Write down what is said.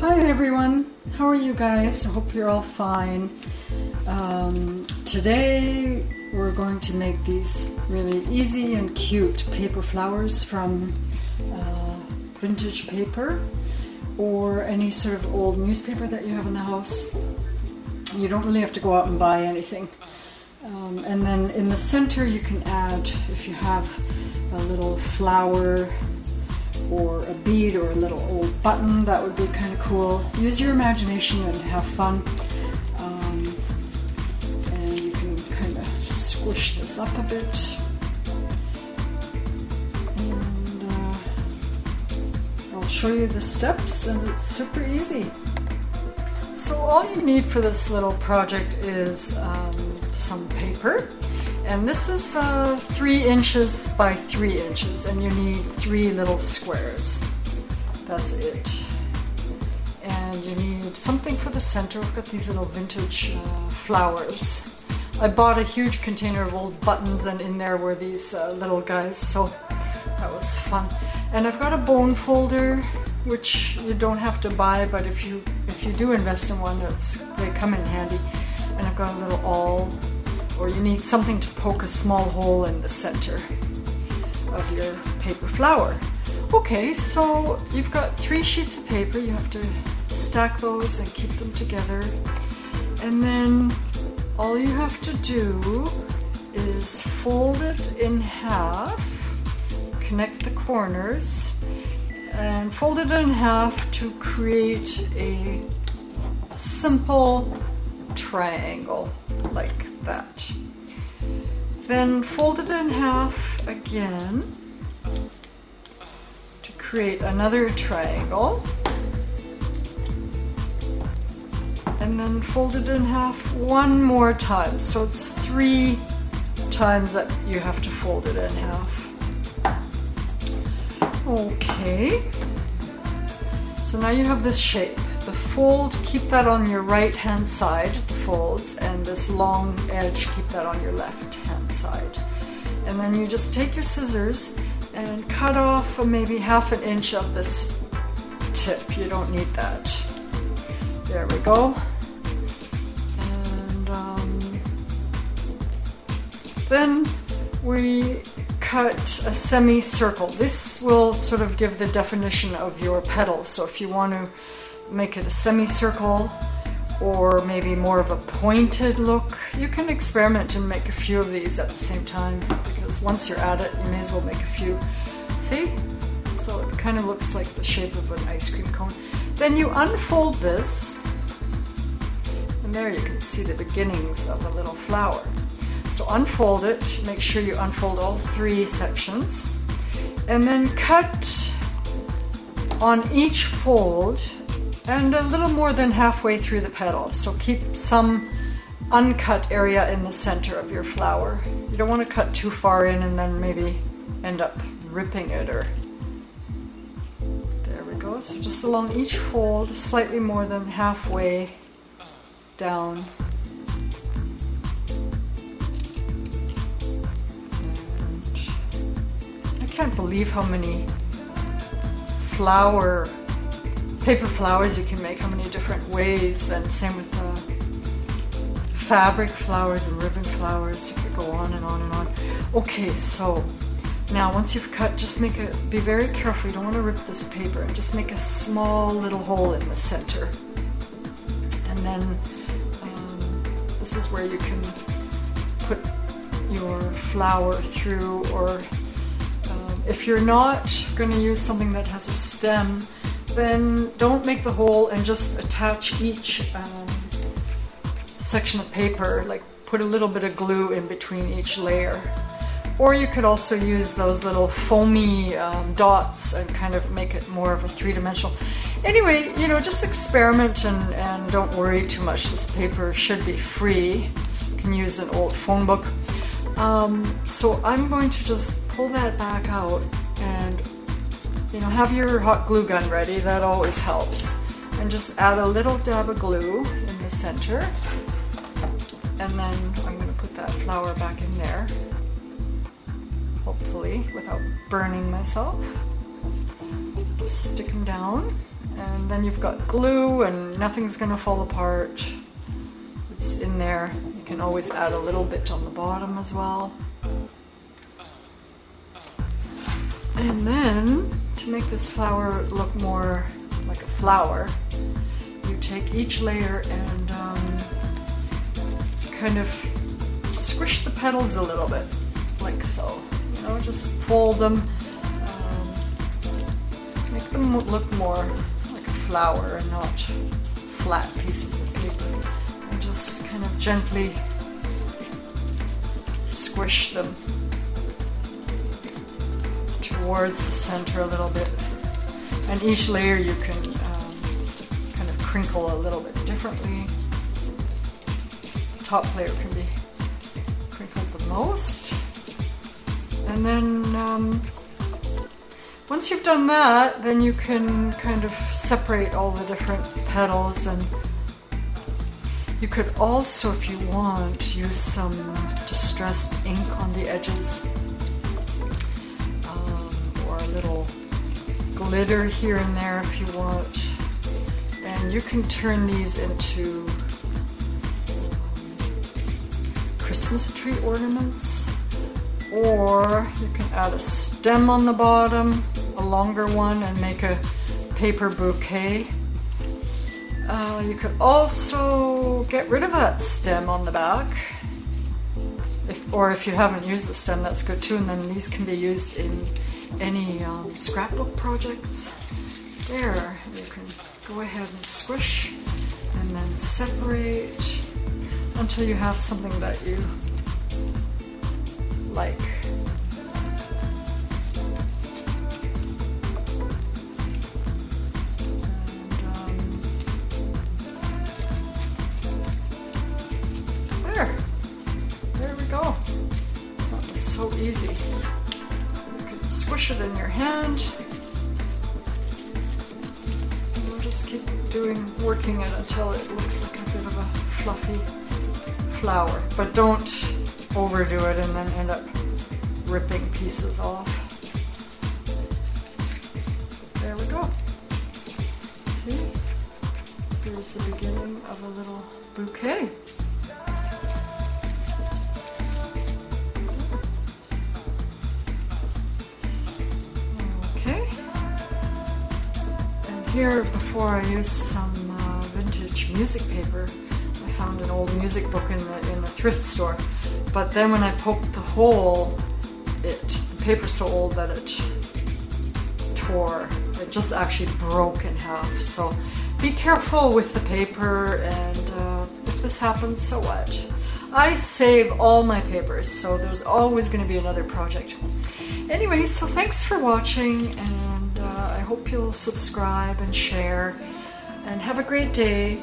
Hi everyone, how are you guys? I hope you're all fine. Today we're going to make these really easy and cute paper flowers from vintage paper or any sort of old newspaper that you have in the house. You don't really have to go out and buy anything. And then in the center you can add, if you have a little flower or a bead or a little old button, that would be kind of cool. Use your imagination and have fun. And you can kind of squish this up a bit. And I'll show you the steps, and it's super easy. So all you need for this little project is some paper. And this is 3 inches by 3 inches, and you need 3 little squares. That's it. And you need something for the center. We've got these little vintage flowers. I bought a huge container of old buttons, and in there were these little guys, so that was fun. And I've got a bone folder, which you don't have to buy, but if you do invest in one, they come in handy. And I've got a little awl. Or you need something to poke a small hole in the center of your paper flower. Okay, so you've got 3 sheets of paper. You have to stack those and keep them together. And then all you have to do is fold it in half, connect the corners, and fold it in half to create a simple triangle like that. Then fold it in half again to create another triangle, and then fold it in half one more time. So it's 3 times that you have to fold it in half. Okay, so now you have this shape. The fold, keep that on your right hand side, the folds, and this long edge, keep that on your left hand side. And then you just take your scissors and cut off maybe ½ an inch of this tip. You don't need that. There we go. And then we cut a semicircle. This will sort of give the definition of your petal. So if you want to make it a semicircle or maybe more of a pointed look, you can experiment and make a few of these at the same time, because once you're at it, you may as well make a few. See? So it kind of looks like the shape of an ice cream cone. Then you unfold this, and there you can see the beginnings of a little flower. So unfold it, make sure you unfold all 3 sections, and then cut on each fold and a little more than halfway through the petal. So keep some uncut area in the center of your flower. You don't want to cut too far in and then maybe end up ripping it, or there we go. So just along each fold, slightly more than halfway down. And I can't believe how many paper flowers you can make, how many different ways, and same with fabric flowers and ribbon flowers. You could go on and on and on. Okay, so now once you've cut, just be very careful, you don't want to rip this paper, and just make a small little hole in the center. And then this is where you can put your flower through, or if you're not going to use something that has a stem, then don't make the hole and just attach each section of paper, like put a little bit of glue in between each layer. Or you could also use those little foamy dots and kind of make it more of a 3-dimensional. Anyway, just experiment and don't worry too much. This paper should be free. You can use an old phone book. So I'm going to just pull that back out and have your hot glue gun ready. That always helps. And just add a little dab of glue in the center. And then I'm going to put that flower back in there, hopefully without burning myself. Just stick them down And then you've got glue and nothing's going to fall apart. It's in there. You can always add a little bit on the bottom as well. And then, to make this flower look more like a flower, you take each layer and kind of squish the petals a little bit, like so. You know, just fold them, make them look more like a flower and not flat pieces of paper. And just kind of gently squish them towards the center a little bit. And each layer you can kind of crinkle a little bit differently. The top layer can be crinkled the most. And then once you've done that, then you can kind of separate all the different petals, and you could also, if you want, use some distressed ink on the edges, or a little glitter here and there if you want. And you can turn these into Christmas tree ornaments, or you can add a stem on the bottom, a longer one, and make a paper bouquet. You could also get rid of that stem on the back, or if you haven't used the stem, that's good too, and then these can be used in any scrapbook projects. There, you can go ahead and squish and then separate until you have something that you like. There we go. That was so easy. You can squish it in your hand. And we'll just keep working it until it looks like a bit of a fluffy flower. But don't overdo it and then end up ripping pieces off. There we go. See? Here's the beginning of a little bouquet. Here, before I used some vintage music paper, I found an old music book in a thrift store. But then when I poked the hole, the paper's so old that it tore. It just actually broke in half. So be careful with the paper, and if this happens, so what? I save all my papers, so there's always going to be another project. Anyway, so thanks for watching, and I hope you'll subscribe and share, and have a great day.